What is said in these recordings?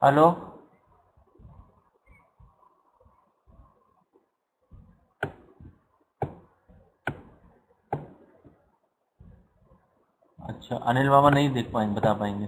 Hello. अच्छा, अनिल मामा नहीं देख पाएंगे, बता पाएंगे।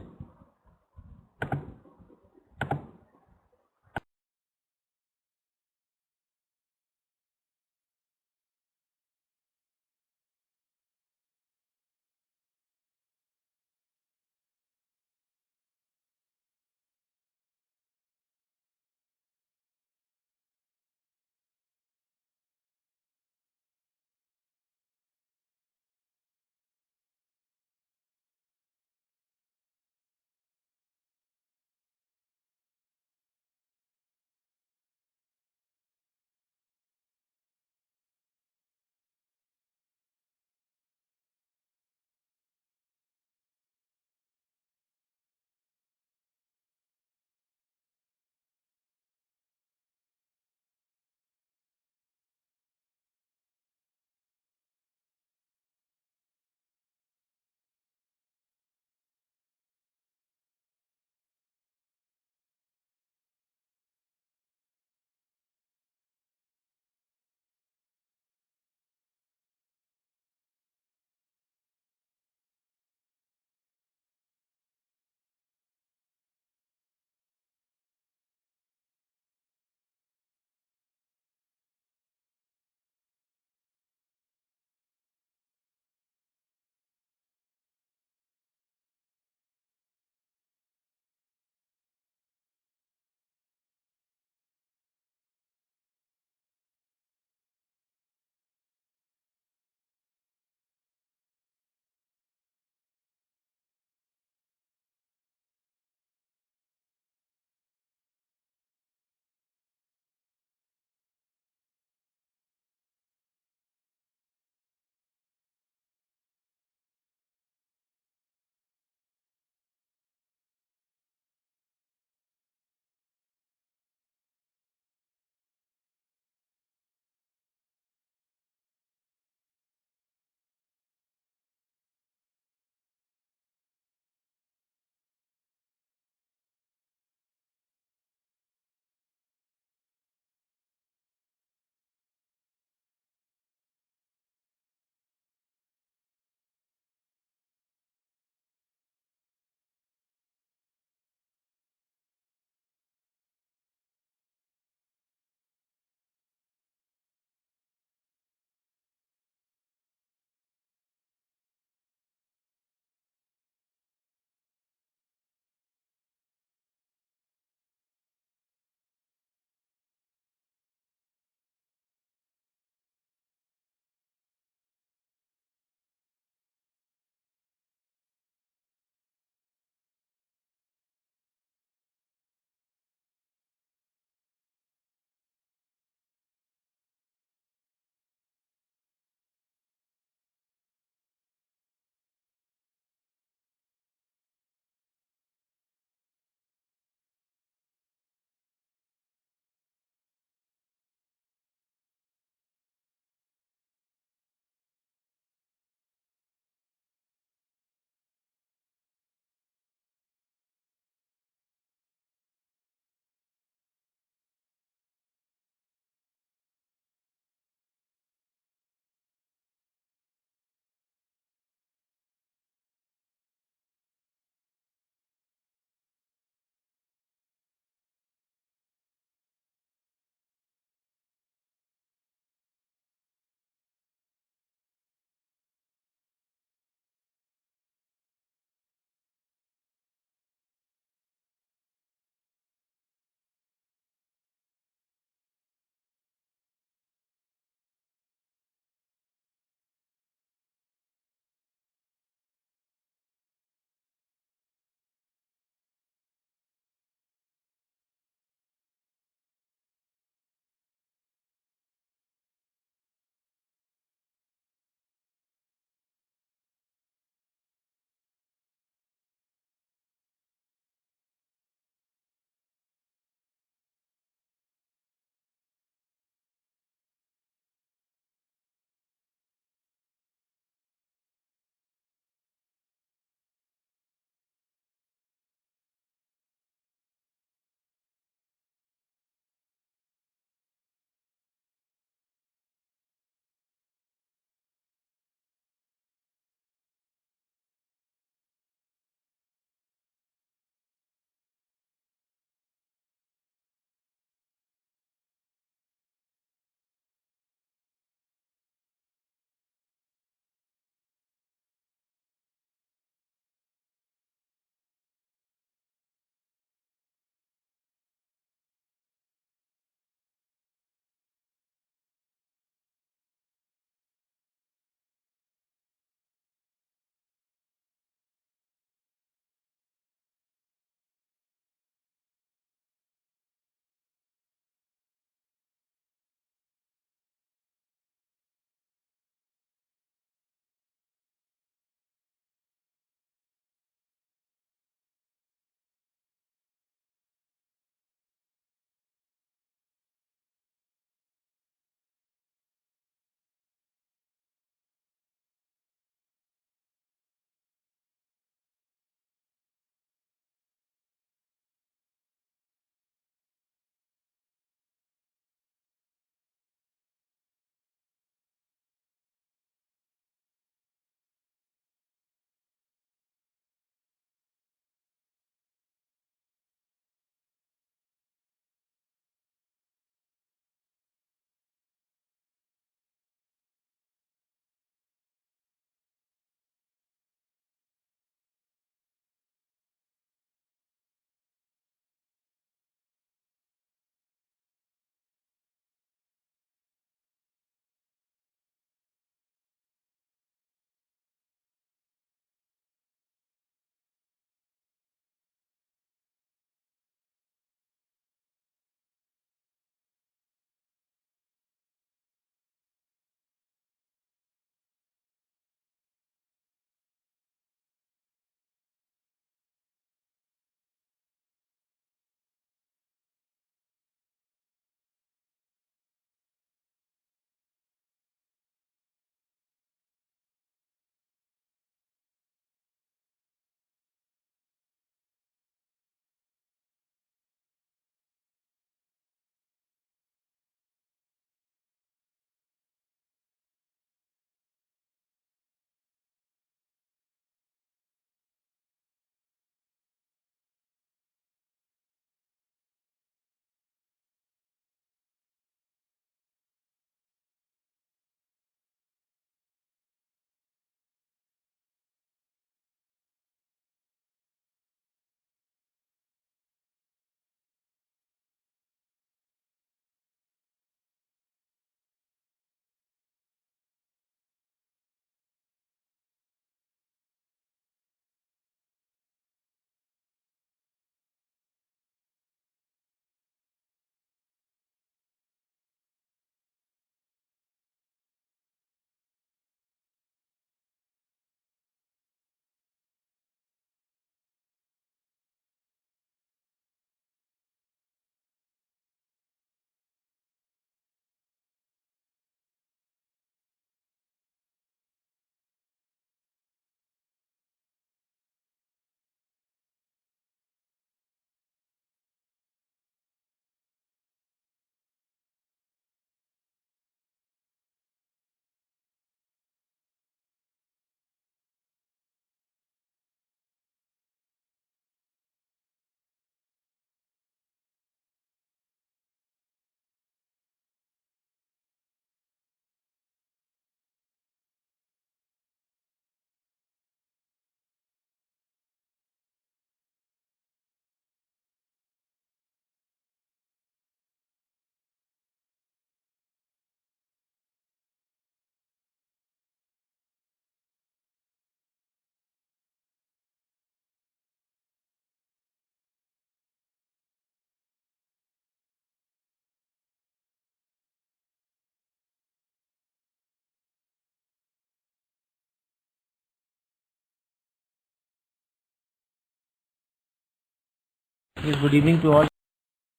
Yes, good evening to all.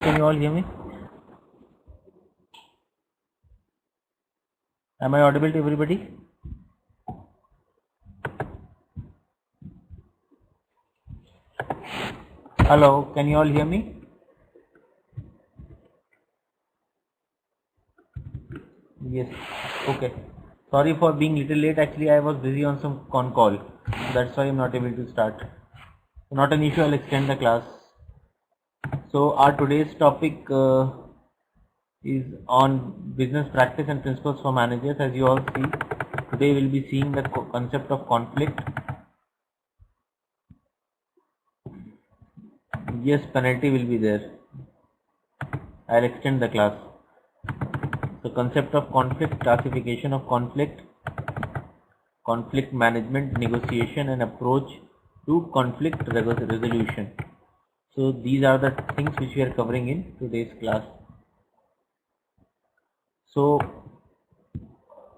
Can you all hear me? Am I audible to everybody? Hello, can you all hear me? Yes. Okay. Sorry for being little late. Actually, I was busy on some con call. So that's why I'm not able to start. Not an issue. I'll extend the class. So our today's topic is on business practice and principles for managers. As you all see, today we'll be seeing the concept of conflict. Yes, penalty will be there. I'll extend the class. So concept of conflict, classification of conflict, conflict management, negotiation and approach to conflict resolution. So these are the things which we are covering in today's class. So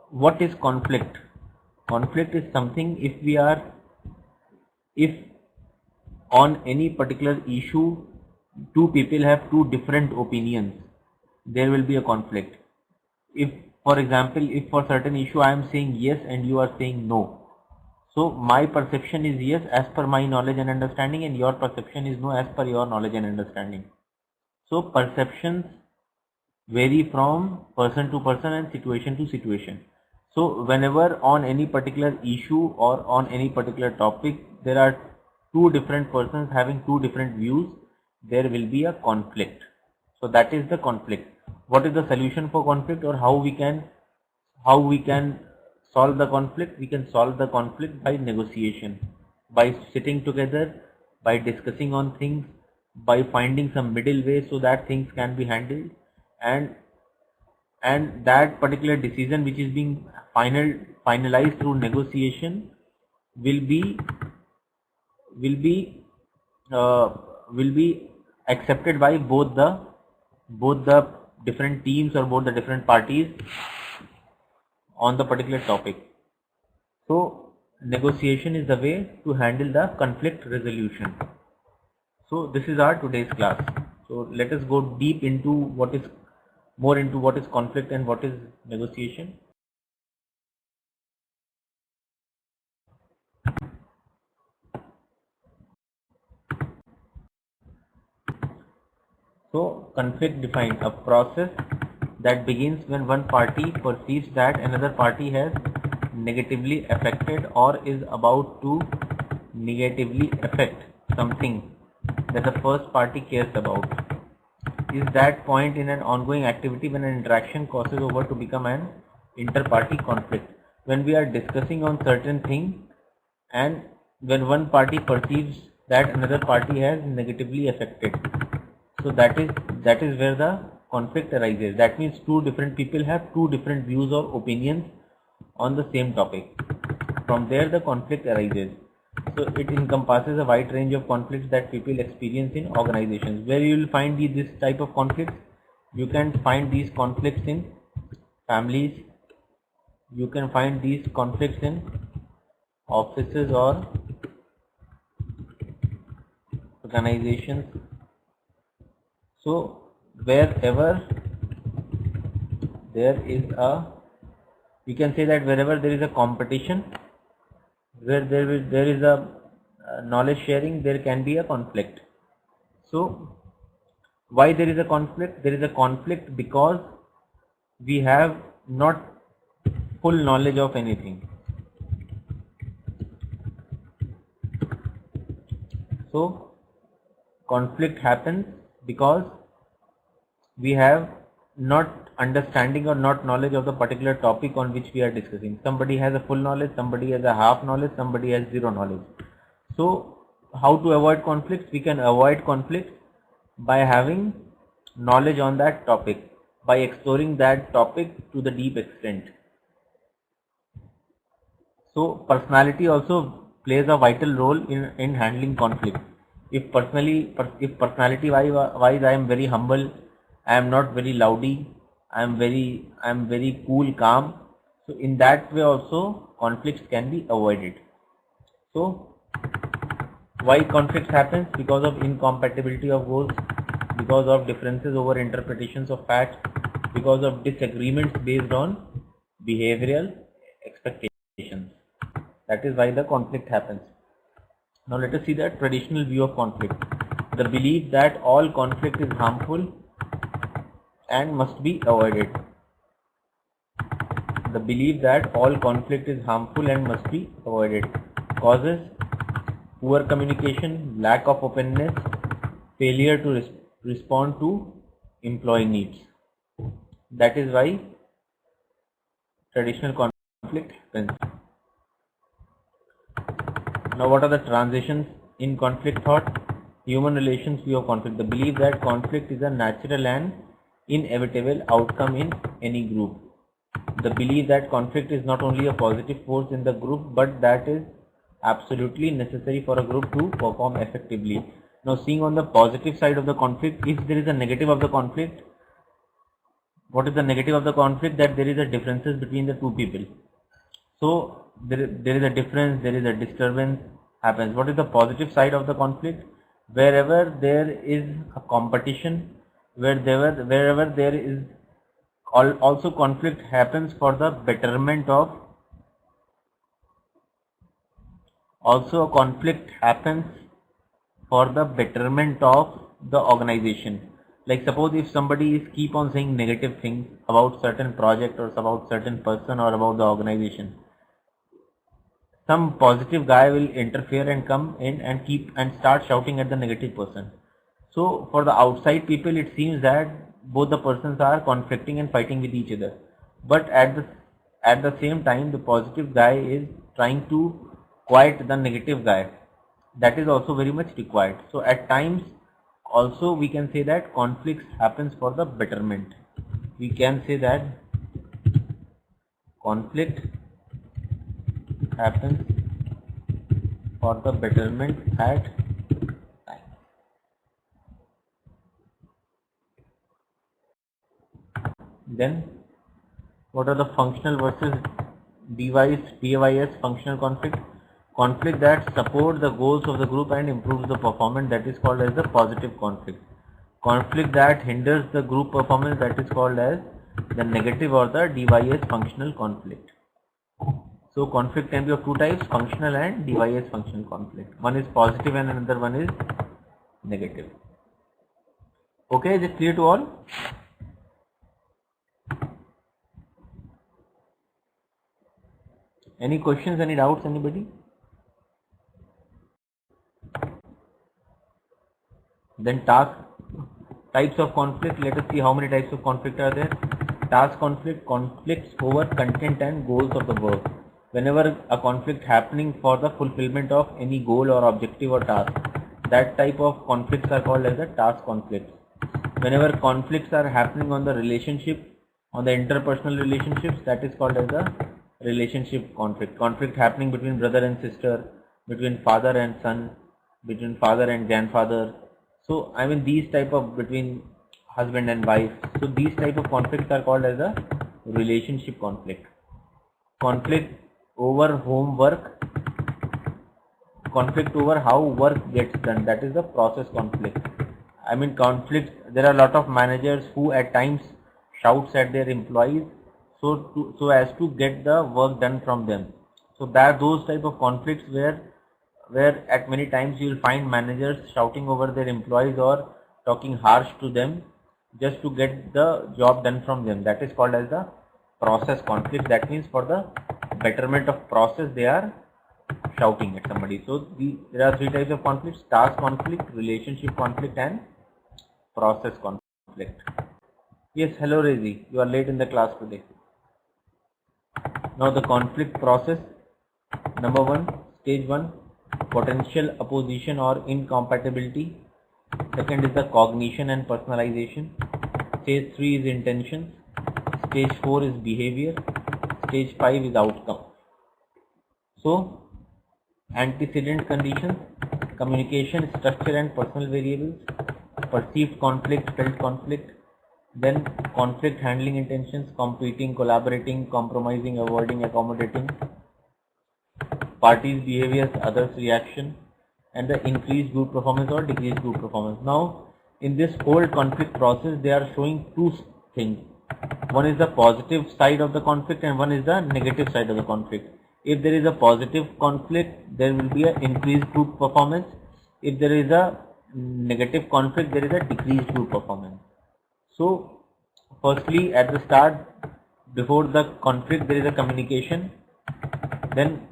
what is conflict? Conflict is something if on any particular issue two people have two different opinions, there will be a conflict. If for example, if for certain issue I am saying yes and you are saying no, so my perception is yes as per my knowledge and understanding, and your perception is no as per your knowledge and understanding. So perceptions vary from person to person and situation to situation. So whenever on any particular issue or on any particular topic there are two different persons having two different views, there will be a conflict. So that is the conflict. What is the solution for conflict, or how we can solve the conflict? We can solve the conflict by negotiation, by sitting together, by discussing on things, by finding some middle way so that things can be handled, and that particular decision which is being finalized through negotiation will be will be uh, will be accepted by both the different teams or both the different parties on the particular topic. So negotiation is the way to handle the conflict resolution. So this is our today's class. So let us go deep into what is conflict and what is negotiation. So conflict defined a process that begins when one party perceives that another party has negatively affected or is about to negatively affect something that the first party cares about. Is that point in an ongoing activity when an interaction crosses over to become an inter-party conflict. When we are discussing on certain thing and when one party perceives that another party has negatively affected, so that is where the conflict arises. That means two different people have two different views or opinions on the same topic. From there the conflict arises. So it encompasses a wide range of conflicts that people experience in organizations. Where you will find this type of conflicts? You can find these conflicts in families. You can find these conflicts in offices or organizations. So wherever there is you can say that wherever there is a competition, where there is a knowledge sharing, there can be a conflict. So why there is a conflict? There is a conflict because we have not full knowledge of anything. So conflict happens because we have not understanding or not knowledge of the particular topic on which we are discussing. Somebody has a full knowledge, somebody has a half knowledge, somebody has zero knowledge. So how to avoid conflicts? We can avoid conflicts by having knowledge on that topic, by exploring that topic to the deep extent. So personality also plays a vital role in handling conflict. If personality wise I am very humble, I am not very loudy, I am very cool, calm. So in that way also conflicts can be avoided. So Why conflicts happens? Because of incompatibility of goals, because of differences over interpretations of facts, because of disagreements based on behavioral expectations. That is why the conflict happens. Now let us see the traditional view of conflict. The belief that all conflict is harmful and must be avoided. The belief that all conflict is harmful and must be avoided causes poor communication, lack of openness, failure to respond to employee needs. That is why traditional conflict happens. Now what are the transitions in conflict thought? Human relations view of conflict. The belief that conflict is a natural and inevitable outcome in any group. The belief that conflict is not only a positive force in the group but that is absolutely necessary for a group to perform effectively. Now seeing on the positive side of the conflict, if there is a negative of the conflict, what is the negative of the conflict? That there is a differences between the two people. So there is a difference, there is a disturbance happens. What is the positive side of the conflict? Wherever there is a competition, wherever there is also conflict happens for the betterment of, also a conflict happens for the betterment of the organization. Like suppose if somebody is keep on saying negative things about certain project or about certain person or about the organization, some positive guy will interfere and come in and keep and start shouting at the negative person. So for the outside people it seems that both the persons are conflicting and fighting with each other, but at the same time the positive guy is trying to quiet the negative guy. That is also very much required. So at times also we can say that conflicts happens for the betterment. We can say that conflict happens for the betterment at time. Then what are the functional versus device functional conflict? Conflict that support the goals of the group and improves the performance, that is called as the positive conflict. Conflict that hinders the group performance, that is called as the negative or the device functional conflict. So conflict can be of two types, functional and device functional conflict. One is positive and another one is negative. Okay, is it clear to all? Any questions, any doubts, anybody? Then task types of conflict. Let us see how many types of conflict are there. Task conflict, conflicts over content and goals of the work. Whenever a conflict happening for the fulfillment of any goal or objective or task, that type of conflicts are called as the task conflicts. Whenever conflicts are happening on the relationship, on the interpersonal relationships, that is called as the relationship conflict. Conflict happening between brother and sister, between father and son, between father and grandfather. So I mean these type of between husband and wife. So these type of conflicts are called as a relationship conflict. Conflict over homework, conflict over how work gets done, that is the process conflict. I mean conflict, there are a lot of managers who at times shouts at their employees so as to get the work done from them. So that those type of conflicts where at many times you will find managers shouting over their employees or talking harsh to them just to get the job done from them. That is called as the process conflict. That means for the betterment of process they are shouting at somebody. So there are three types of conflicts: task conflict, relationship conflict and process conflict. Yes, hello Rezi, you are late in the class today. Now the conflict process. Number one, stage 1, potential opposition or incompatibility. Second is the cognition and personalization. Stage 3 is intentions. Stage 4 is behavior. Stage 5 is outcome. So antecedent conditions, communication, structure and personal variables, perceived conflict, felt conflict, then conflict handling intentions, competing, collaborating, compromising, avoiding, accommodating, parties behaviors, others reaction, and the increased group performance or decreased group performance. Now in this whole conflict process they are showing two things. One is the positive side of the conflict and one is the negative side of the conflict. If there is a positive conflict, there will be an increased group performance. If there is a negative conflict, there is a decreased group performance. So firstly, at the start, before the conflict, there is a communication. Then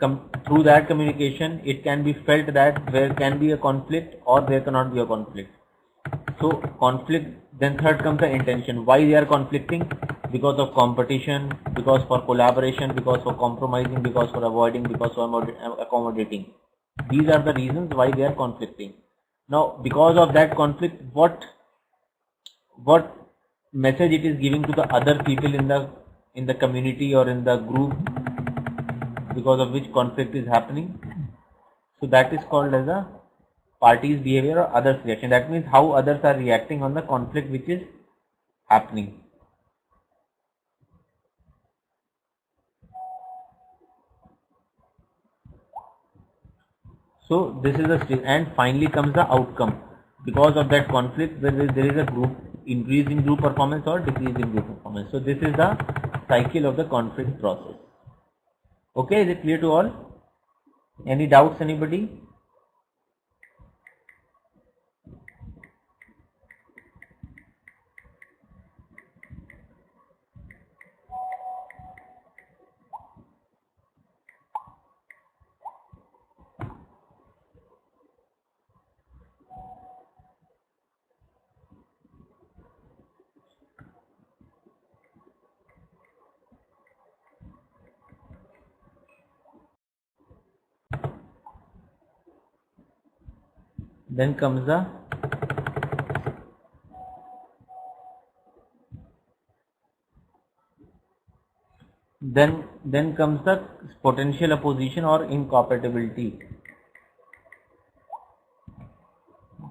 through that communication, it can be felt that there can be a conflict or there cannot be a conflict. So conflict, then third comes the intention. Why they are conflicting? Because of competition, because for collaboration, because for compromising, because for avoiding, because for accommodating. These are the reasons why they are conflicting. Now because of that conflict, what message it is giving to the other people in the community or in the group, because of which conflict is happening. So that is called as a party's behavior or others' reaction. That means how others are reacting on the conflict which is happening. So this is the stage, and finally comes the outcome. Because of that conflict, there is a group increase in group performance or decrease in group performance. So this is the cycle of the conflict process. Okay, is it clear to all? Any doubts, anybody? Then comes the then comes the potential opposition or incompatibility.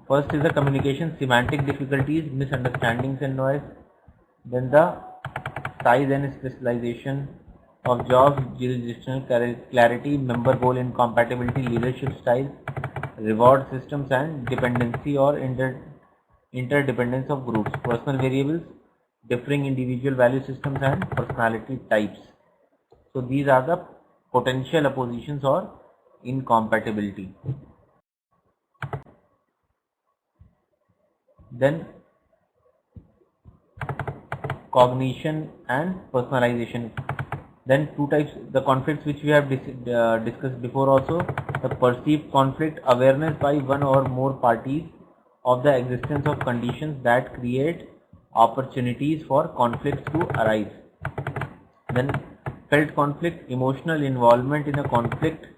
First is the communication, semantic difficulties, misunderstandings and noise. Then the size and specialization of jobs, jurisdictional clarity, member goal incompatibility, leadership styles, reward systems and dependency or interdependence of groups, personal variables, differing individual value systems and personality types. So these are the potential oppositions or incompatibility. Then cognition and personalization. Then two types, the conflicts which we have discussed before also. The perceived conflict, awareness by one or more parties of the existence of conditions that create opportunities for conflicts to arise. Then felt conflict, emotional involvement in a conflict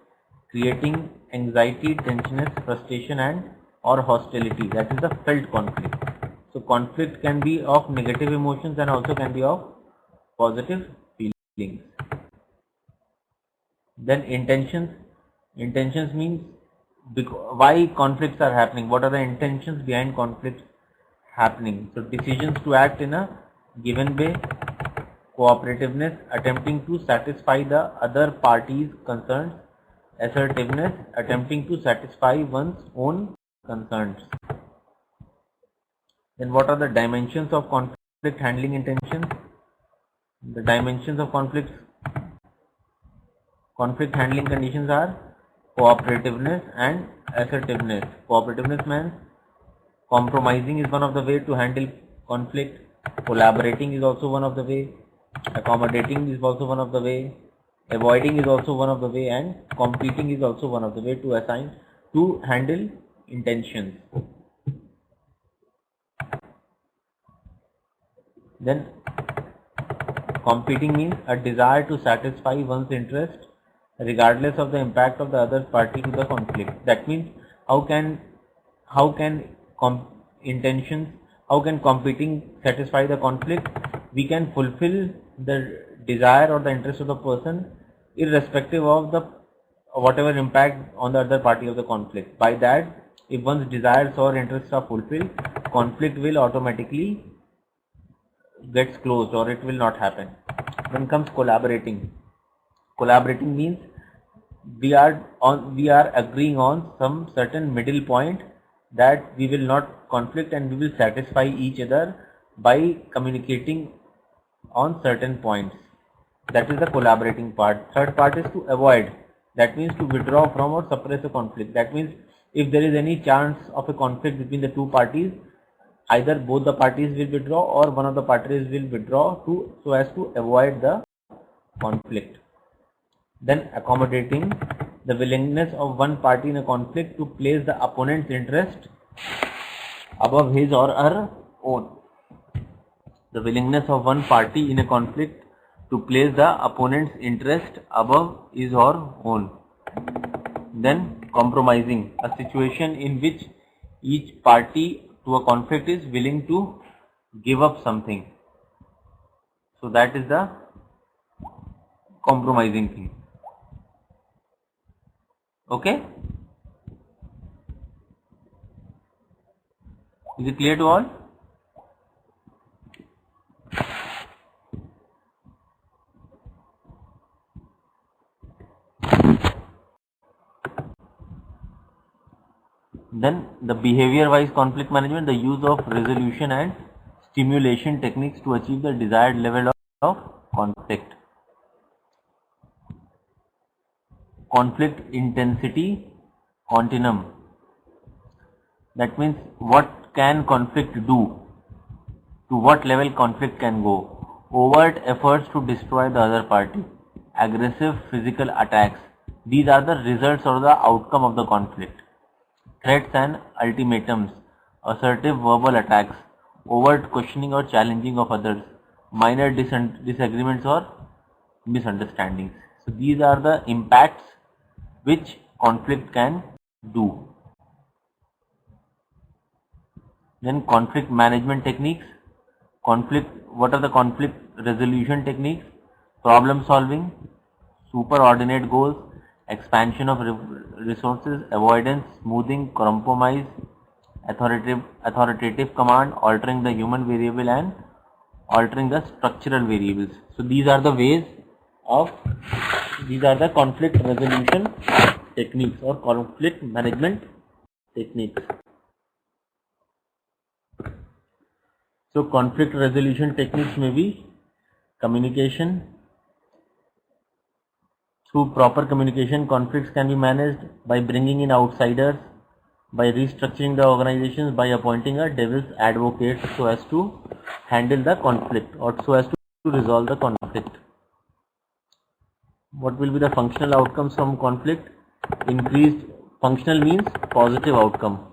creating anxiety, tension, frustration and or hostility. That is the felt conflict. So conflict can be of negative emotions and also can be of positive feelings. Then intentions. Intentions means why conflicts are happening, what are the intentions behind conflicts happening. So decisions to act in a given way, cooperativeness, attempting to satisfy the other party's concerns, assertiveness, attempting to satisfy one's own concerns. Then what are the dimensions of conflict handling intentions? The dimensions of conflict handling conditions are cooperativeness and assertiveness. Cooperativeness means compromising is one of the way to handle conflict. Collaborating is also one of the way. Accommodating is also one of the way. Avoiding is also one of the way, and competing is also one of the way to handle intentions. Then competing means a desire to satisfy one's interest regardless of the impact of the other party to the conflict. That means how can competing satisfy the conflict? We can fulfill the desire or the interest of the person irrespective of the whatever impact on the other party of the conflict. By that, if one's desires or interests are fulfilled, conflict will automatically gets closed or it will not happen. Then comes collaborating. Collaborating means we are agreeing on some certain middle point that we will not conflict and we will satisfy each other by communicating on certain points. That is the collaborating part. Third part is to avoid. That means to withdraw from or suppress a conflict. That means if there is any chance of a conflict between the two parties, either both the parties will withdraw or one of the parties will withdraw so as to avoid the conflict. Then accommodating, the willingness of one party in a conflict to place the opponent's interest above his or her own. The willingness of one party in a conflict to place the opponent's interest above his or own. Then compromising, a situation in which each party to a conflict is willing to give up something. So that is the compromising thing. Okay? Is it clear to all? Then the behavior wise conflict management, the use of resolution and stimulation techniques to achieve the desired level of conflict. Conflict intensity continuum. That means what can conflict do? To what level conflict can go? Overt efforts to destroy the other party. Aggressive physical attacks. These are the results or the outcome of the conflict. Threats and ultimatums. Assertive verbal attacks. Overt questioning or challenging of others. Minor disagreements or misunderstandings. So these are the impacts which conflict can do. Then conflict management techniques. What are the conflict resolution techniques? Problem solving, superordinate goals, expansion of resources, avoidance, smoothing, compromise, authoritative command, altering the human variable and altering the structural variables. So these are the conflict resolution techniques or conflict management techniques. So conflict resolution techniques may be communication. Through proper communication, conflicts can be managed by bringing in outsiders, by restructuring the organizations, by appointing a devil's advocate so as to handle the conflict or so as to resolve the conflict. What will be the functional outcomes from conflict? Increased functional means positive outcome.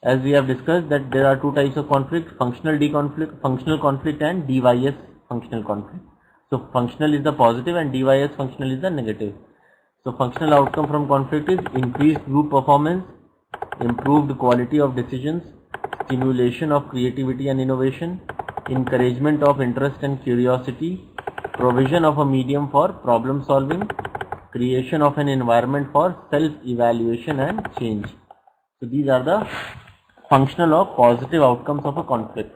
As we have discussed that there are two types of conflict, functional conflict and DYS functional conflict. So functional is the positive and DYS functional is the negative. So functional outcome from conflict is increased group performance, improved quality of decisions, stimulation of creativity and innovation, encouragement of interest and curiosity, provision of a medium for problem solving, creation of an environment for self-evaluation and change. So these are the functional or positive outcomes of a conflict.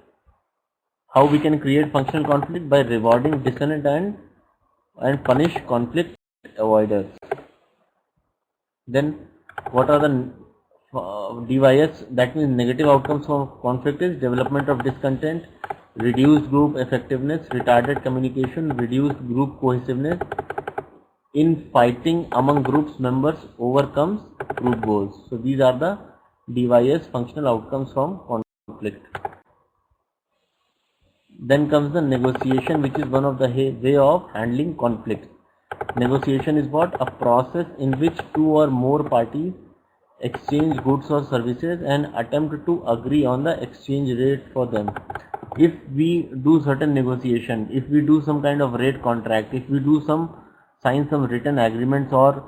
How we can create functional conflict? By rewarding dissonant and punish conflict avoiders. Then what are the DYS, that means negative outcomes from conflict is development of discontent, reduced group effectiveness, retarded communication, reduced group cohesiveness, infighting among groups members overcomes group goals. So these are the DYS functional outcomes from conflict. Then comes the negotiation, which is one of the way of handling conflict. Negotiation is what? A process in which two or more parties exchange goods or services and attempt to agree on the exchange rate for them. If we do certain negotiation, if we do some kind of rate contract, if we do sign some written agreements, or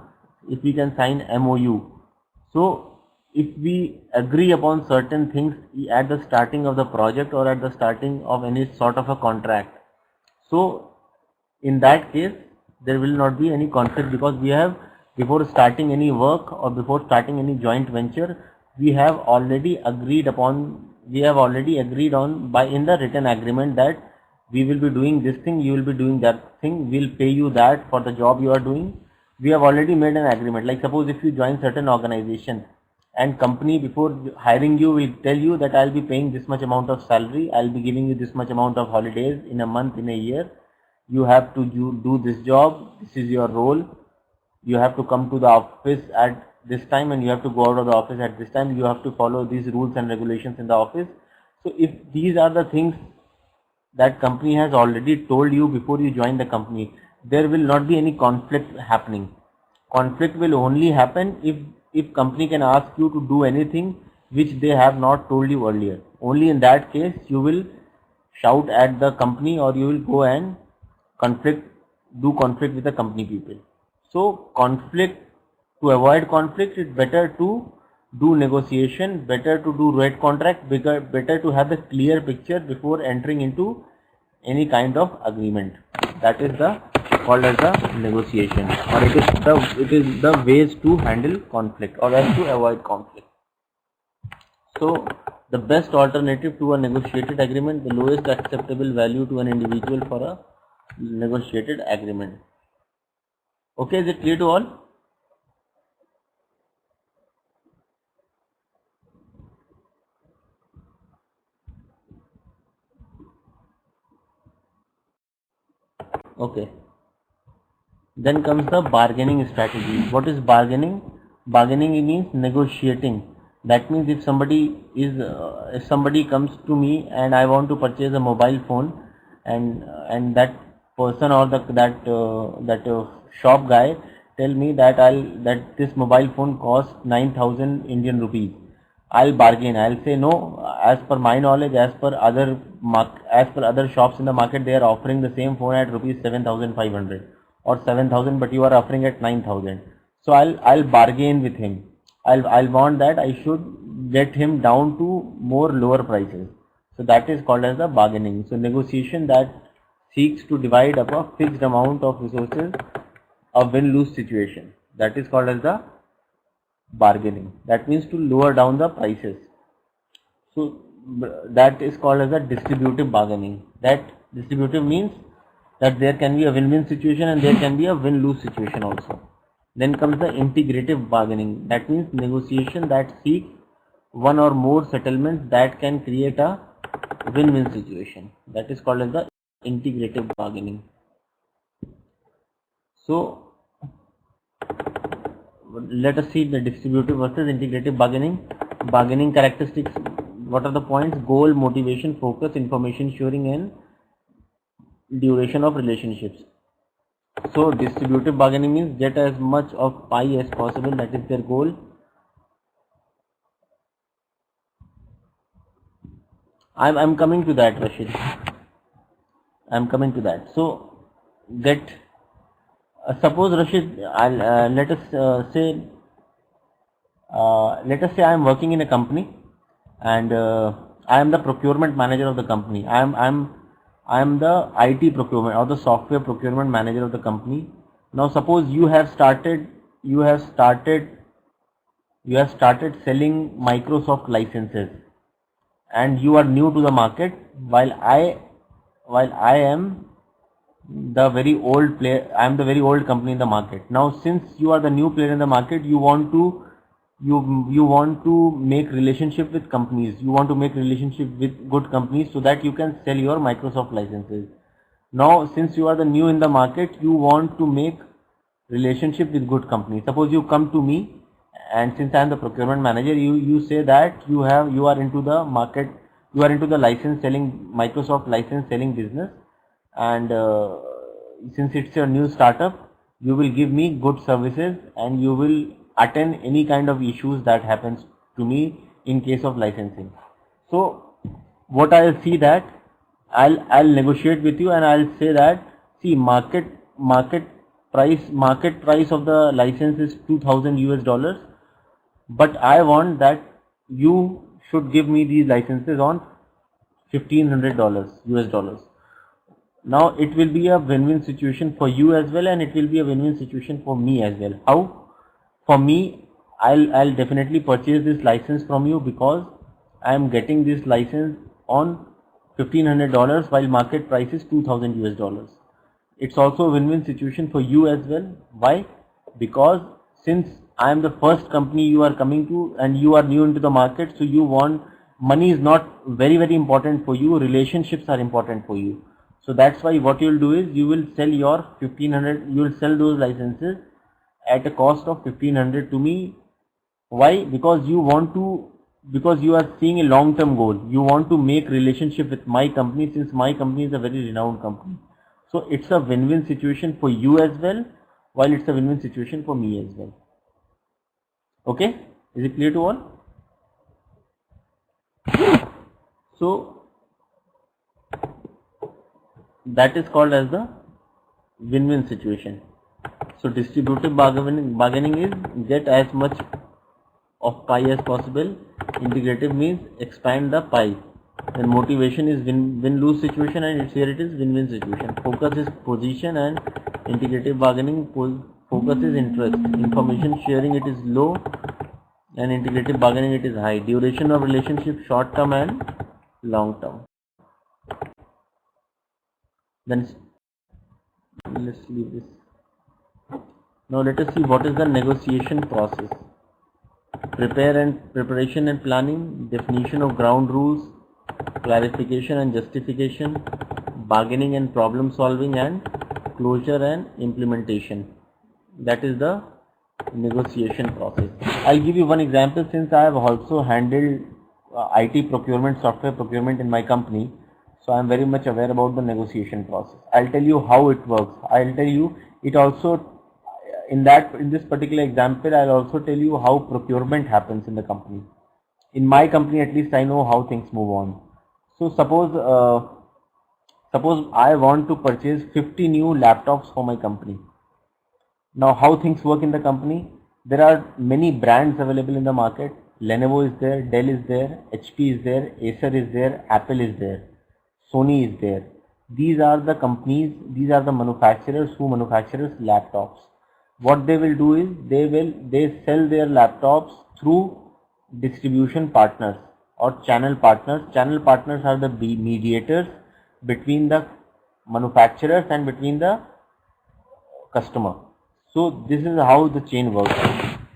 if we can sign MOU. So if we agree upon certain things at the starting of the project or at the starting of any sort of a contract, so in that case there will not be any conflict, because we have, before starting any work or before starting any joint venture, we have already agreed on by in the written agreement that we will be doing this thing, you will be doing that thing, we'll pay you that for the job you are doing, we have already made an agreement. Like suppose if you join certain organization and company before hiring you will tell you that I'll be paying this much amount of salary, I'll be giving you this much amount of holidays in a month, in a year. You have to do this job. This is your role. You have to come to the office at this time and you have to go out of the office at this time. You have to follow these rules and regulations in the office. So if these are the things that company has already told you before you join the company, there will not be any conflict happening. Conflict will only happen if company can ask you to do anything which they have not told you earlier. Only in that case you will shout at the company or you will go and do conflict with the company people. So to avoid conflict, it's better to do negotiation, better to do red contract, better to have the clear picture before entering into any kind of agreement. That is called as the negotiation, or it is the ways to handle conflict or as to avoid conflict. So the best alternative to a negotiated agreement, the lowest acceptable value to an individual for a negotiated agreement. Okay, is it clear to all? Okay. Then comes the bargaining strategy. What is bargaining? Bargaining means negotiating. That means if somebody comes to me and I want to purchase a mobile phone, and that person or that shop guy tell me that this mobile phone costs 9,000 Indian rupees. I'll bargain. I'll say no. As per my knowledge, as per other shops in the market, they are offering the same phone at rupees 7,500 or 7,000, but you are offering at 9,000. So I'll bargain with him. I'll want that I should get him down to lower prices. So that is called as the bargaining. So negotiation that seeks to divide up a fixed amount of resources, a win-lose situation. That is called as the bargaining. That means to lower down the prices. So that is called as a distributive bargaining. That distributive means that there can be a win-win situation and there can be a win-lose situation also. Then comes the integrative bargaining. That means negotiation that seek one or more settlements that can create a win-win situation. That is called as the integrative bargaining. So let us see the distributive versus integrative bargaining. Bargaining characteristics. What are the points? Goal, motivation, focus, information sharing, and duration of relationships. So distributive bargaining means get as much of pie as possible. That is their goal. I'm coming to that, Rashid. I'm coming to that. So suppose, Rashid, let us say I am working in a company and I am the procurement manager of the company. I am the IT procurement or the software procurement manager of the company. Now suppose you have started selling Microsoft licenses and you are new to the market, while I am the very old player. I am the very old company in the market. Now since you are the new player in the market, you want to make relationship with companies. You want to make relationship with good companies so that you can sell your Microsoft licenses. Now since you are the new in the market, you want to make relationship with good companies. Suppose you come to me, and since I am the procurement manager, you say that you are into the market, you are into the license selling, Microsoft license selling business, and since it's your new startup, you will give me good services and you will attend any kind of issues that happens to me in case of licensing. So what I'll see that I'll negotiate with you and I'll say that, see, market price of the license is $2,000, but I want that you should give me these licenses on $1,500. Now it will be a win-win situation for you as well, and it will be a win-win situation for me as well. How? For me, I'll definitely purchase this license from you because I am getting this license on $1,500 while market price is $2,000. It's also a win-win situation for you as well. Why? because since I am the first company you are coming to and you are new into the market, so you want, money is not very important for you, relationships are important for you. So that's why what you will do is you will sell your 1500, you will sell those licenses at a cost of 1500 to me. Why? Because you want to, because you are seeing a long term goal. You want to make relationship with my company, since my company is a very renowned company. So it's a win-win situation for you as well, while it's a win-win situation for me as well. Okay, is it clear to all? So that is called as the win-win situation. So distributive bargaining is get as much of pie as possible. Integrative means expand the pie. Then motivation is win-lose situation, and here it is win-win situation. Focus is position, and integrative bargaining focus is interest. Information sharing, it is low, and integrative bargaining, it is high. Duration of relationship, short term and long term. Then let's leave this. Now let us see what is the negotiation process. Preparation and planning, definition of ground rules, clarification and justification, bargaining and problem solving, and closure and implementation. That is the negotiation process. I'll give you one example, since I have also handled IT procurement, software procurement in my company. So I am very much aware about the negotiation process. I'll tell you how it works. I'll tell you it also, in this particular example, I'll also tell you how procurement happens in the company. In my company, at least I know how things move on. So suppose I want to purchase 50 new laptops for my company. Now how things work in the company? There are many brands available in the market. Lenovo is there, Dell is there, HP is there, Acer is there, Apple is there, Sony is there. These are the companies, these are the manufacturers who manufactures laptops. What they will do is they sell their laptops through distribution partners or channel partners. Channel partners are the mediators between the manufacturers and between the customer. So this is how the chain works.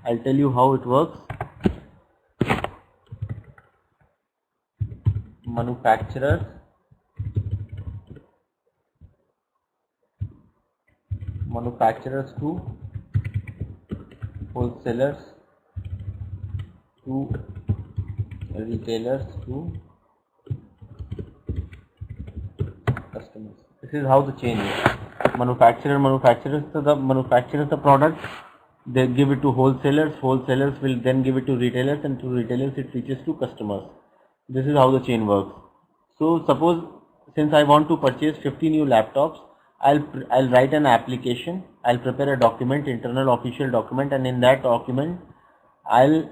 I'll tell you how it works. Manufacturers to wholesalers to retailers to customers. This is how the chain is. Manufacturers to the manufacturers the product, they give it to wholesalers will then give it to retailers, and to retailers it reaches to customers. This is how the chain works. So suppose, since I want to purchase 50 new laptops, I'll write an application, I'll prepare a document, internal official document, and in that document I'll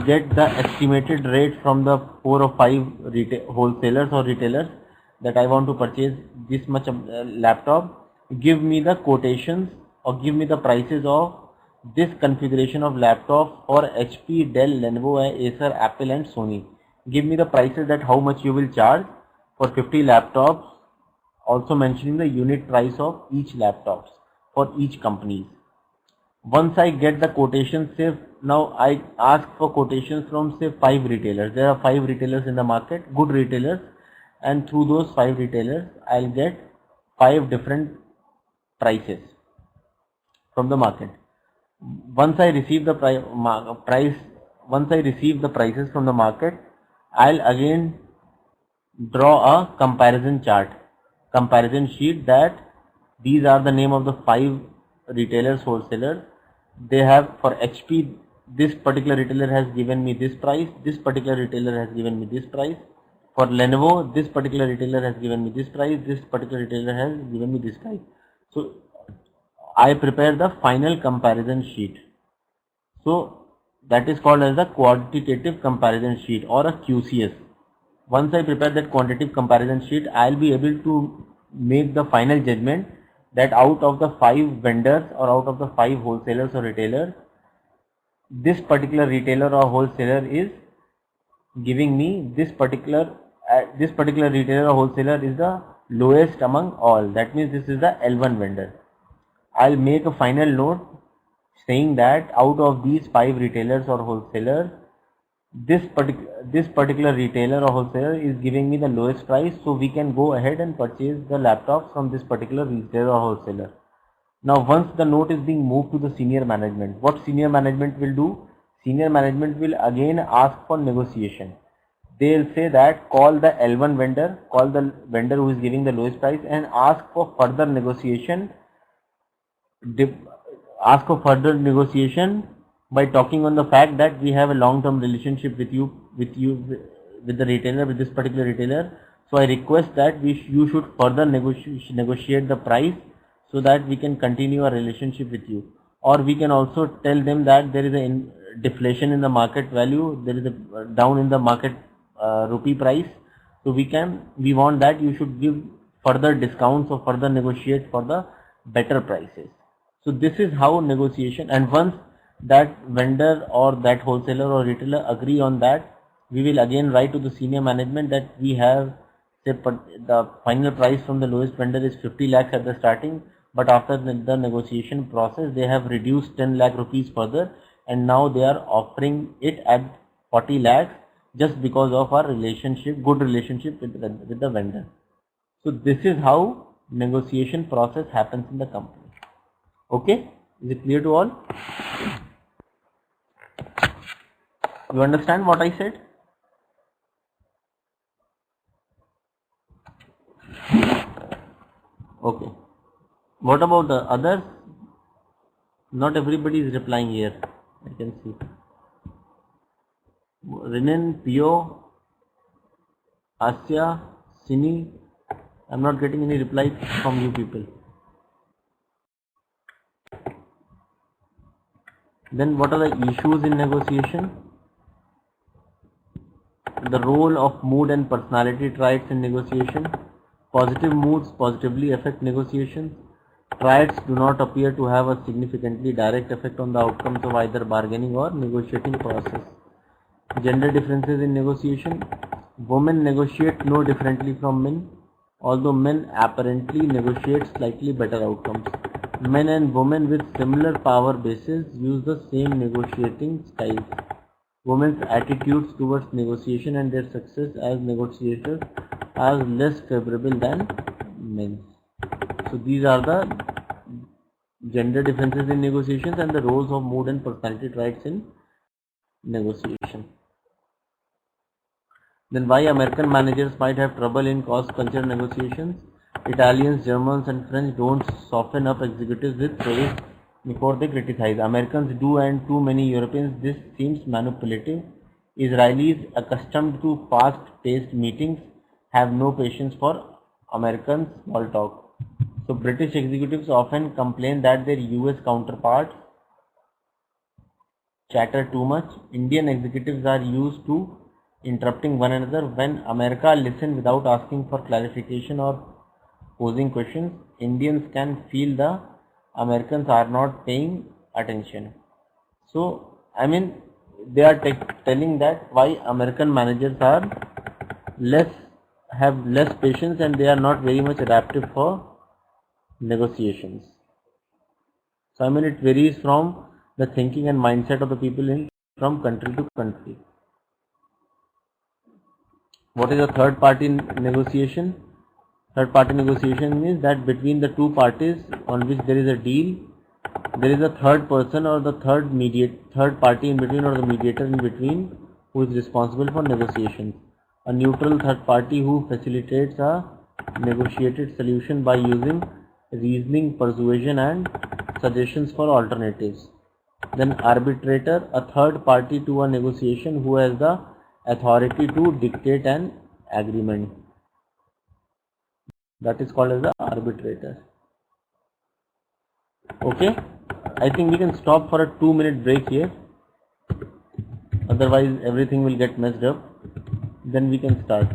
get the estimated rate from the 4 or 5 wholesalers or retailers that I want to purchase this much of laptop. Give me the quotations or give me the prices of this configuration of laptop for HP, Dell, Lenovo, Acer, Apple and Sony. Give me the prices, that how much you will charge for 50 laptops, also mentioning the unit price of each laptops for each company. Once I get the quotations, say now I ask for quotations from say 5 retailers. There are 5 retailers in the market, good retailers, and through those 5 retailers I'll get 5 different prices from the market. Once I receive the prices from the market, I'll again draw a comparison chart, comparison sheet, that these are the name of the 5 retailers, wholesalers. They have, for HP, this particular retailer has given me this price, this particular retailer has given me this price. For Lenovo, this particular retailer has given me this price, this particular retailer has given me this price. So I prepare the final comparison sheet. So that is called as the quantitative comparison sheet or a QCS. Once I prepare that quantitative comparison sheet, I'll be able to make the final judgment that out of the 5 vendors or out of the 5 wholesalers or retailers, this particular retailer or wholesaler is giving me this particular retailer or wholesaler is the lowest among all. That means this is the L1 vendor. I'll make a final note saying that out of these 5 retailers or wholesalers, this particular retailer or wholesaler is giving me the lowest price, so we can go ahead and purchase the laptop from this particular retailer or wholesaler. Now once the note is being moved to the senior management, what senior management will do? Senior management will again ask for negotiation. They'll say that call the L1 vendor, call the vendor who is giving the lowest price and ask for further negotiation. Ask for further negotiation by talking on the fact that we have a long-term relationship with the retailer, with this particular retailer. So I request that you should further negotiate the price so that we can continue our relationship with you. Or we can also tell them that there is a deflation in the market value, there is a down in the market rupee price. So we want that you should give further discounts or further negotiate for the better prices. So this is how negotiation, and once that vendor or that wholesaler or retailer agree on that, we will again write to the senior management that we have, say, the final price from the lowest vendor is 50 lakhs at the starting, but after the negotiation process they have reduced 10 lakh rupees further, and now they are offering it at 40 lakhs just because of our relationship, good relationship with the vendor. So this is how negotiation process happens in the company. Okay, is it clear to all? You understand what I said? Okay. What about the others? Not everybody is replying here. I can see. Rinin, Pio, Asya, Sini. I'm not getting any reply from you people. Then what are the issues in negotiation? The role of mood and personality traits in negotiation. Positive moods positively affect negotiations. Traits do not appear to have a significantly direct effect on the outcomes of either bargaining or negotiating process. Gender differences in negotiation. Women negotiate no differently from men, although men apparently negotiate slightly better outcomes. Men and women with similar power bases use the same negotiating styles. Women's attitudes towards negotiation and their success as negotiators are less favorable than men's. So these are the gender differences in negotiations and the roles of mood and personality traits in negotiation. Then why American managers might have trouble in cost culture negotiations. Italians, Germans and French don't soften up executives with praise before they criticize. Americans do, and too many Europeans this seems manipulative. Israelis, accustomed to fast-paced meetings, have no patience for American small talk. So British executives often complain that their US counterparts chatter too much. Indian executives are used to interrupting one another. When America listens without asking for clarification or posing questions, Indians can feel the Americans are not paying attention. So I mean, they are telling that why American managers are have less patience and they are not very much adaptive for negotiations. So I mean, it varies from the thinking and mindset of the people from country to country. What is a third party negotiation? Third party negotiation means that between the two parties on which there is a deal, there is a third person or the third party in between, or the mediator in between, who is responsible for negotiations. A neutral third party who facilitates a negotiated solution by using reasoning, persuasion and suggestions for alternatives. Then arbitrator, a third party to a negotiation who has the authority to dictate an agreement. That is called as the arbitrator. Okay, I think we can stop for a 2-minute break here, otherwise everything will get messed up. Then we can start.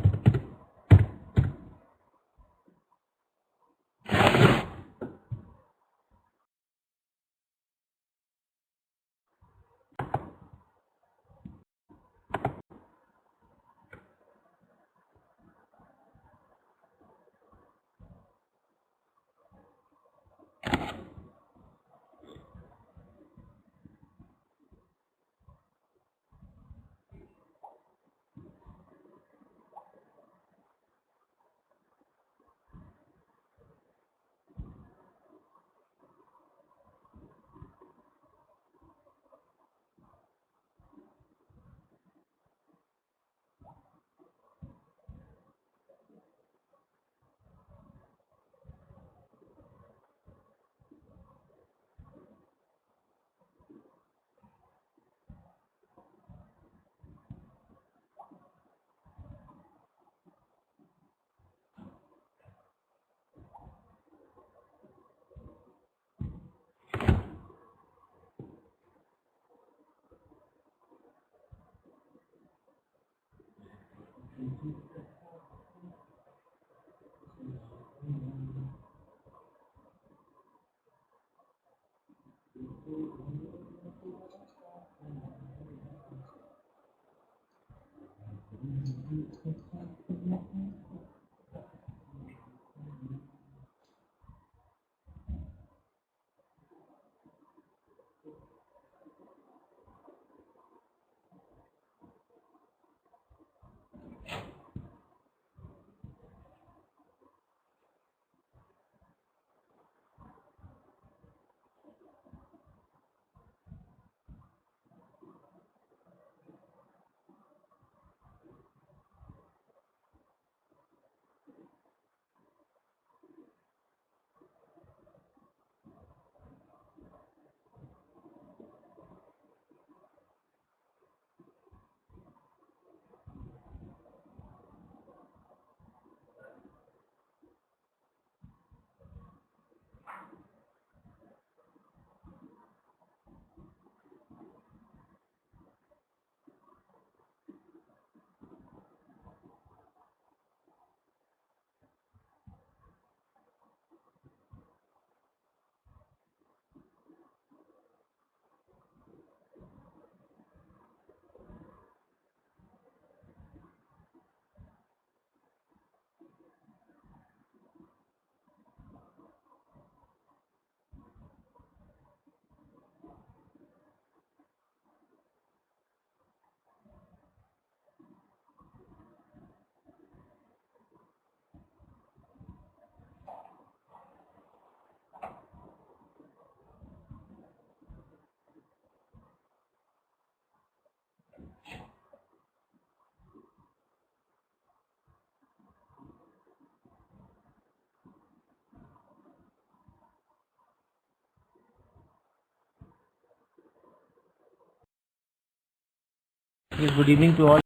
Yes, good evening to all.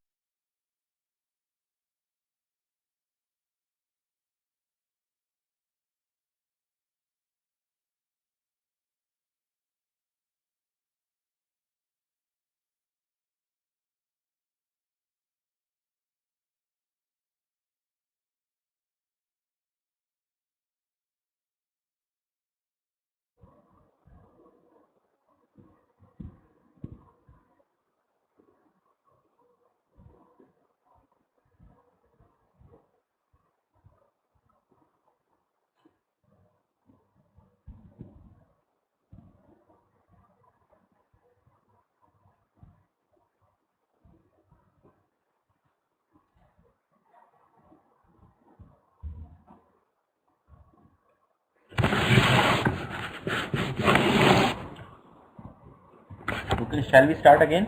Okay, shall we start again?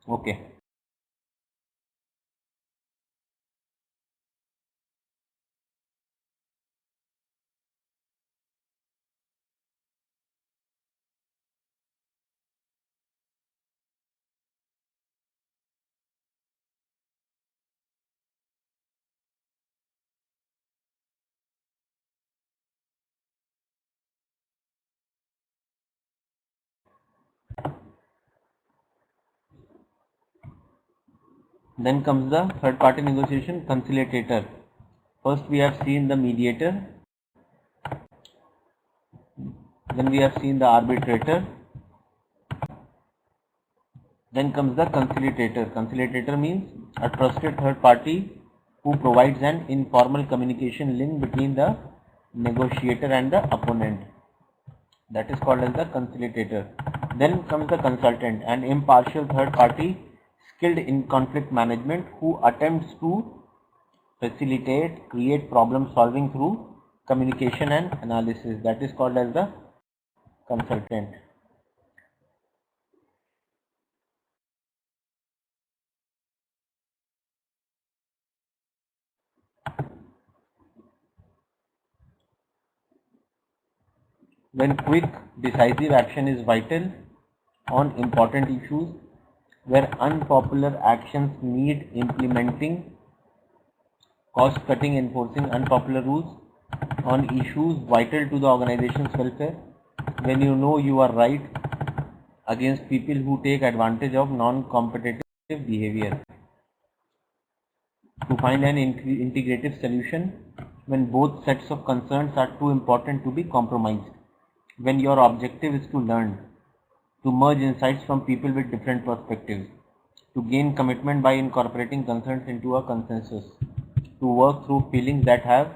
Okay. Then comes the third party negotiation, conciliator. First we have seen the mediator, then we have seen the arbitrator, then comes the conciliator. Conciliator means a trusted third party who provides an informal communication link between the negotiator and the opponent. That is called as the conciliator. Then comes the consultant, an impartial third party skilled in conflict management who attempts to facilitate, create problem solving through communication and analysis. That is called as the consultant. When quick, decisive action is vital on important issues, where unpopular actions need implementing, cost cutting, enforcing unpopular rules, on issues vital to the organization's welfare, when you know you are right against people who take advantage of non-competitive behavior, to find an integrative solution when both sets of concerns are too important to be compromised, when your objective is to learn, to merge insights from people with different perspectives, to gain commitment by incorporating concerns into a consensus, to work through feelings that have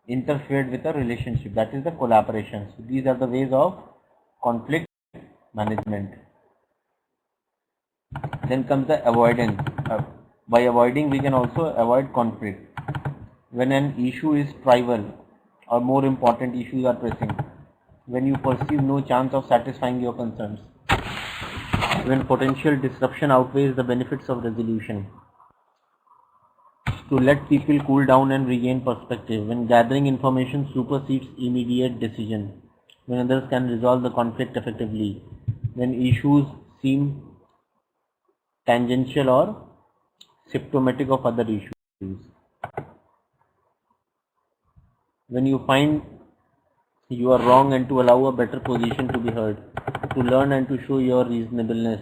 interfered with a relationship, that is the collaboration. So these are the ways of conflict management. Then comes the avoidance. By avoiding, we can also avoid conflict. When an issue is trivial or more important issues are pressing, when you perceive no chance of satisfying your concerns, when potential disruption outweighs the benefits of resolution, to let people cool down and regain perspective, when gathering information supersedes immediate decision, when others can resolve the conflict effectively, when issues seem tangential or symptomatic of other issues, when you find you are wrong and to allow a better position to be heard, to learn and to show your reasonableness,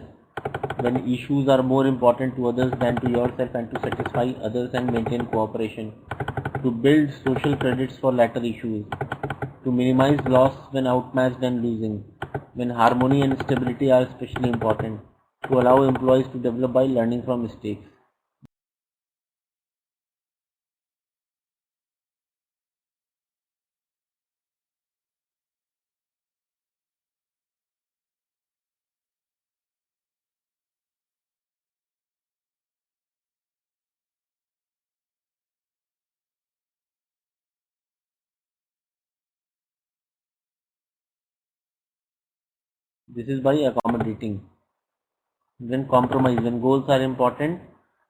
when issues are more important to others than to yourself and to satisfy others and maintain cooperation, to build social credits for latter issues, to minimize loss when outmatched and losing, when harmony and stability are especially important, to allow employees to develop by learning from mistakes. This is by accommodating. When compromise, when goals are important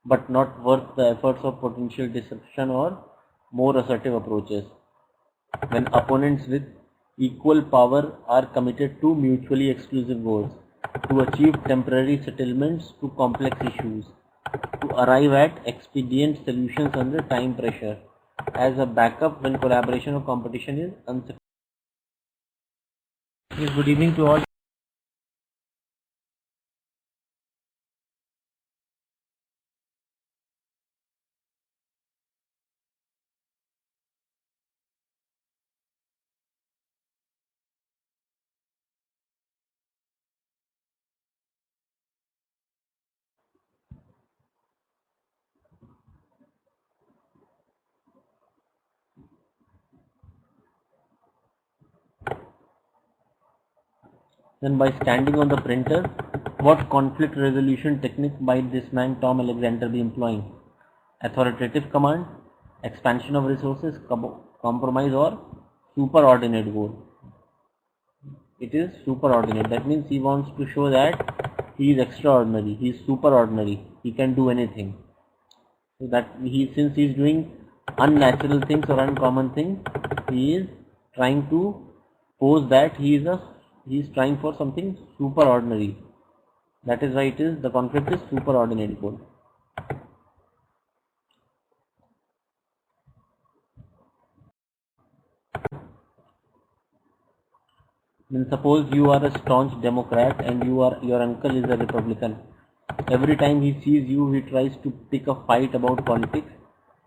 but not worth the efforts of potential disruption or more assertive approaches. When opponents with equal power are committed to mutually exclusive goals, to achieve temporary settlements to complex issues, to arrive at expedient solutions under time pressure, as a backup when collaboration or competition is unsuccessful. Yes, good evening to all. Then by standing on the printer, what conflict resolution technique might this man Tom Alexander be employing? Authoritative command, expansion of resources, compromise or superordinate goal? It is superordinate. That means he wants to show that he is extraordinary, he is superordinary, he can do anything. So that since he is doing unnatural things or uncommon things, he is trying to pose that he is trying for something superordinary. That is why the conflict is superordinate goal. Then suppose you are a staunch Democrat and your uncle is a Republican. Every time he sees you, he tries to pick a fight about politics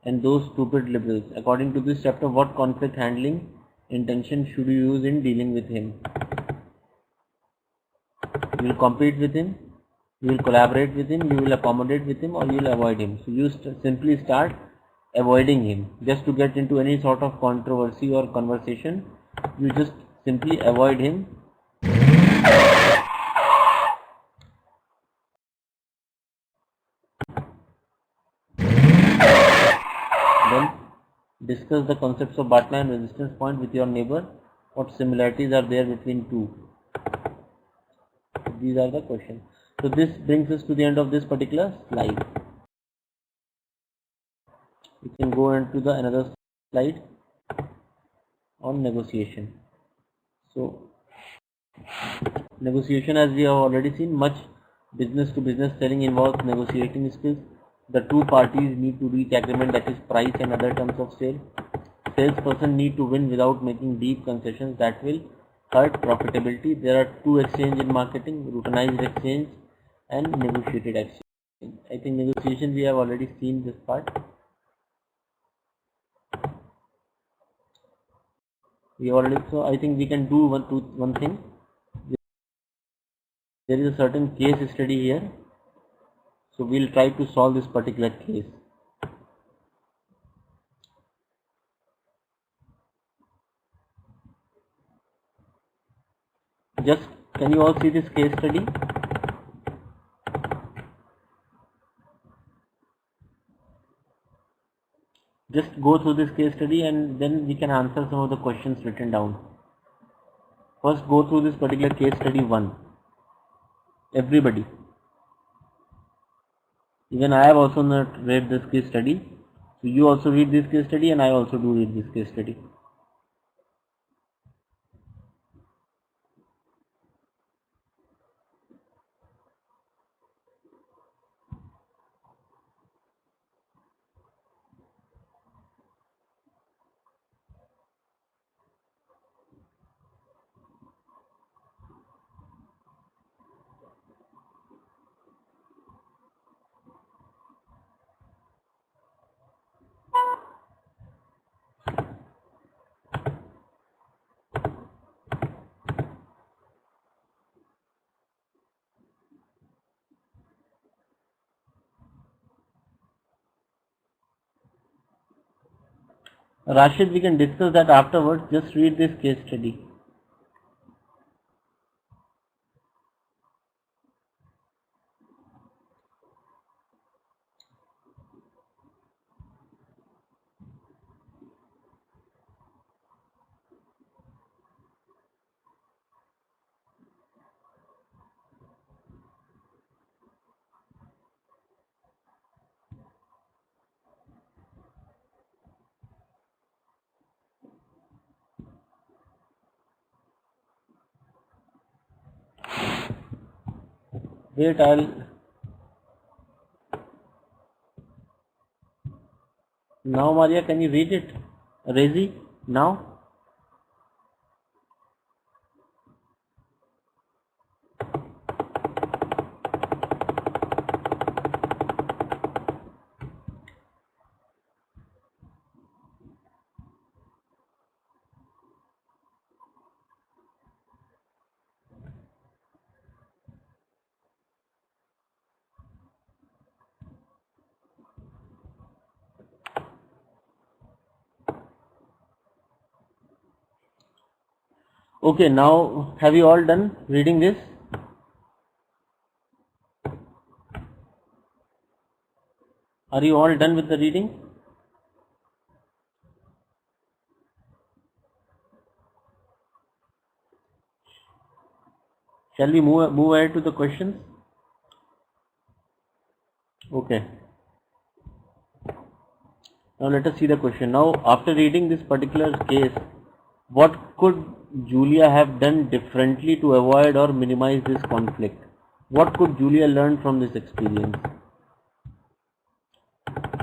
and those stupid liberals. According to this chapter, what conflict handling intention should you use in dealing with him? You will compete with him, you will collaborate with him, you will accommodate with him, or you will avoid him. So you simply start avoiding him. Just to get into any sort of controversy or conversation, you just simply avoid him. Then discuss the concepts of Bartla and resistance point with your neighbor. What similarities are there between two? These are the questions. So this brings us to the end of this particular slide. We can go into the another slide on negotiation. So negotiation, as we have already seen, much business to business selling involves negotiating skills. The two parties need to reach agreement, that is price and other terms of sale. salesperson need to win without making deep concessions that will hurt profitability. There are two exchange in marketing: routinized exchange and negotiated exchange. I think negotiation we have already seen this part. So I think we can do one thing. There is a certain case study here, so we'll try to solve this particular case. Just can you all see this case study? Just go through this case study and then we can answer some of the questions written down. First, go through this particular case study 1. Everybody. Even I have also not read this case study. So you also read this case study and I also do read this case study. Rashid, we can discuss that afterwards. Just read this case study. Wait, now Maria, can you read it? Rezi, now? Okay, now have you all done reading this? Are you all done with the reading? Shall we move ahead to the questions? Okay. Now let us see the question. Now after reading this particular case, what could Julia have done differently to avoid or minimize this conflict? What could Julia learn from this experience?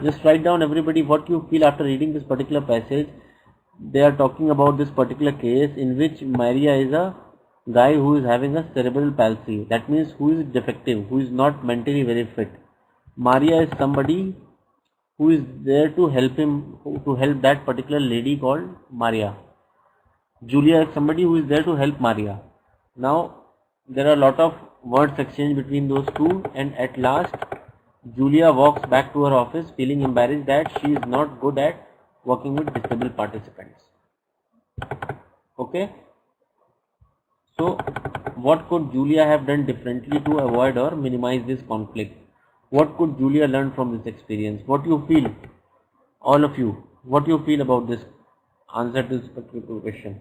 Just write down everybody what you feel after reading this particular passage. They are talking about this particular case in which Maria is a guy who is having a cerebral palsy. That means who is defective, who is not mentally very fit. Maria is somebody who is there to help him, to help that particular lady called Maria. Julia is somebody who is there to help Maria. Now there are a lot of words exchanged between those two, and at last Julia walks back to her office feeling embarrassed that she is not good at working with disabled participants. Okay. So what could Julia have done differently to avoid or minimize this conflict? What could Julia learn from this experience? What you feel, all of you, what you feel about this answer to this particular question?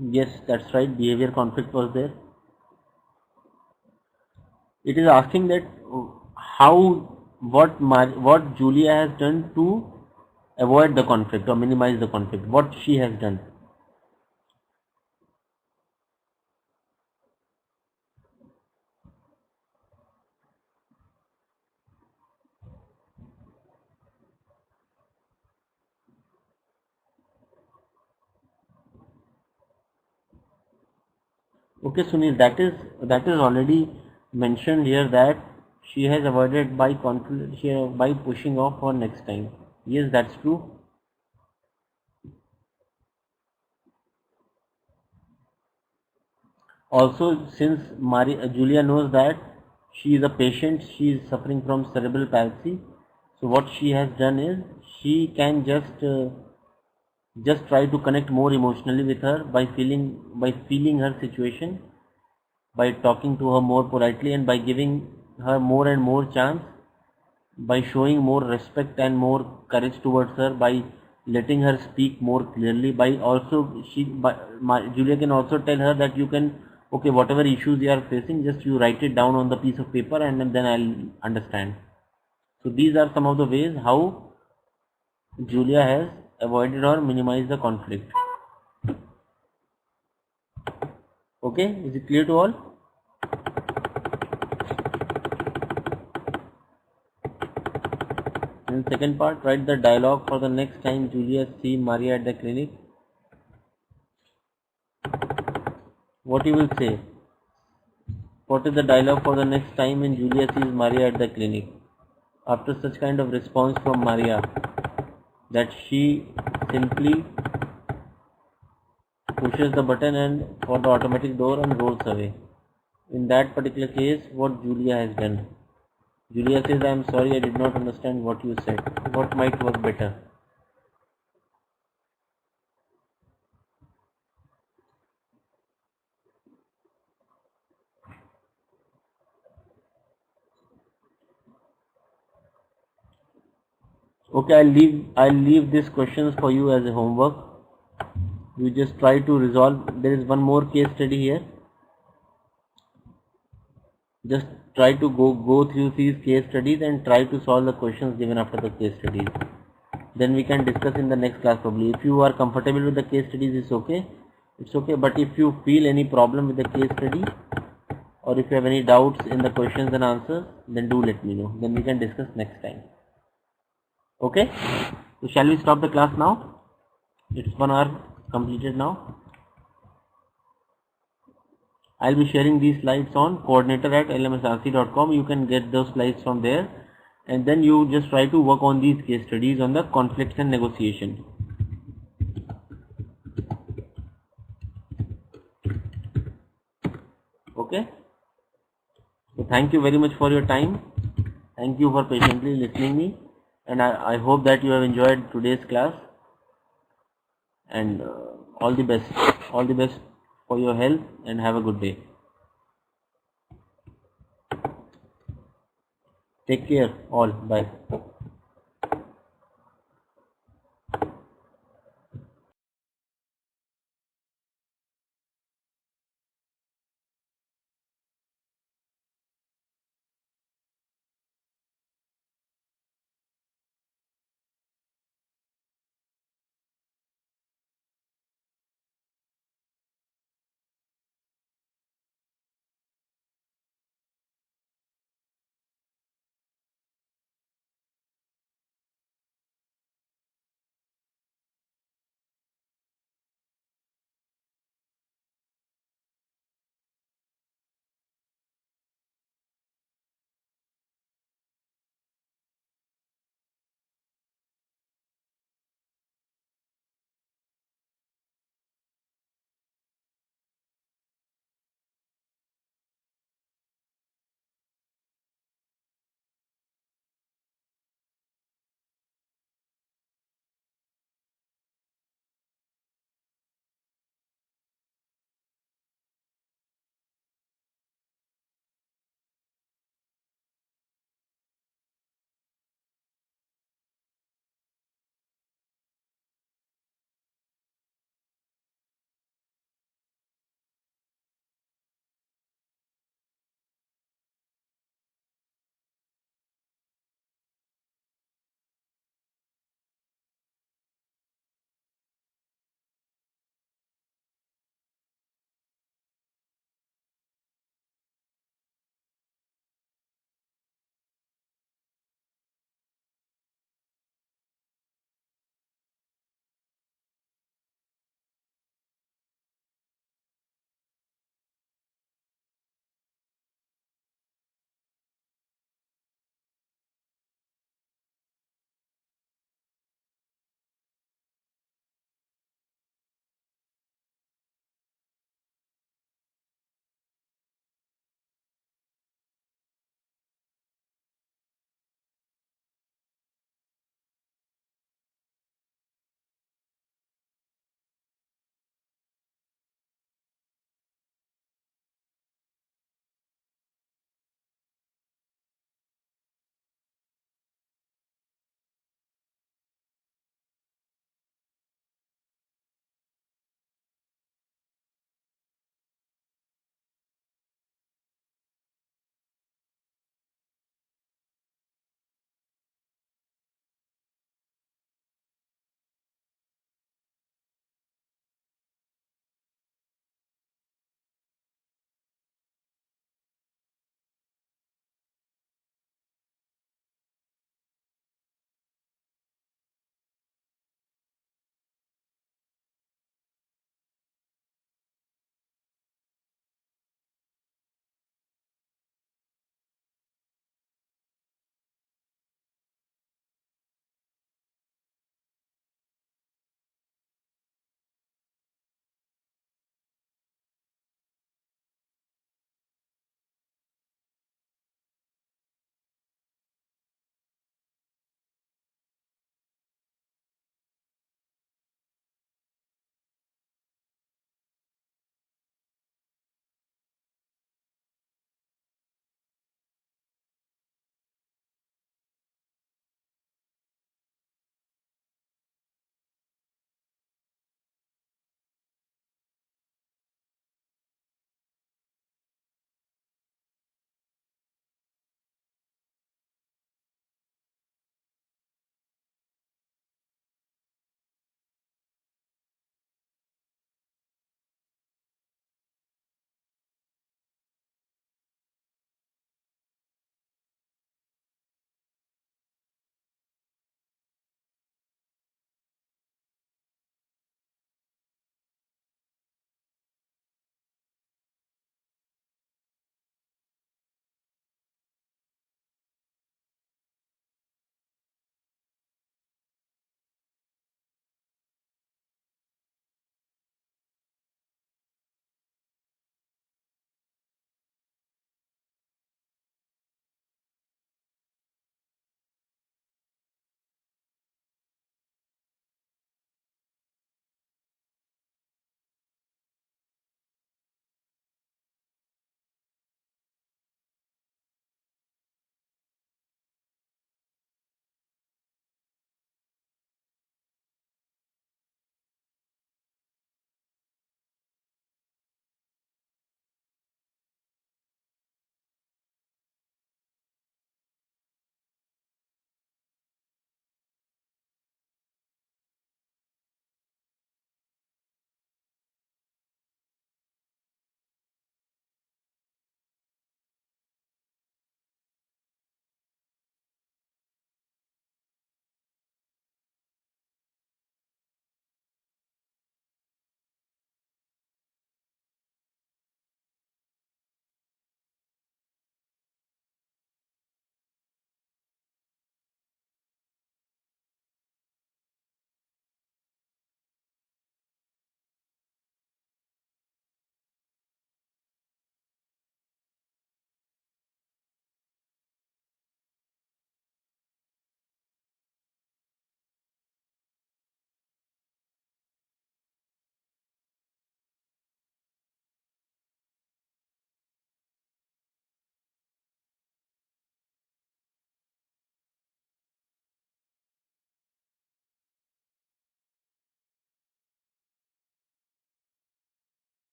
Yes, that's right. Behavior conflict was there. It is asking that what Julia has done to avoid the conflict or minimize the conflict. What she has done. Okay, Sunil, that is already mentioned here that she has avoided by conflict by pushing off for next time. Yes, that's true. Also, since Julia knows that she is a patient, she is suffering from cerebral palsy. So what she has done is she can just try to connect more emotionally with her by feeling her situation, by talking to her more politely, and by giving her more and more chance, by showing more respect and more courage towards her, by letting her speak more clearly, by also Julia can also tell her that you can, okay, whatever issues you are facing, just you write it down on the piece of paper and then I'll understand. So these are some of the ways how Julia has avoided or minimized the conflict. Okay, is it clear to all? In the second part, write the dialogue for the next time Julia see Maria at the clinic. What you will say? What is the dialogue for the next time when Julia sees Maria at the clinic? After such kind of response from Maria, that she simply pushes the button and for the automatic door and rolls away. In that particular case, what Julia has done? Julia says, I am sorry, I did not understand what you said. What might work better? Okay, I'll leave these questions for you as a homework. You just try to resolve. There is one more case study here. Just try to go through these case studies and try to solve the questions given after the case studies. Then we can discuss in the next class probably. If you are comfortable with the case studies, it's okay. But if you feel any problem with the case study, or if you have any doubts in the questions and answers, then do let me know. Then we can discuss next time. Okay, so shall we stop the class now? It's 1 hour completed now. I'll be sharing these slides on coordinator@lmsrc.com. You can get those slides from there, and then you just try to work on these case studies on the conflicts and negotiation. Okay, so thank you very much for your time. Thank you for patiently listening me, and I hope that you have enjoyed today's class, and all the best for your health, and have a good day. Take care all. Bye.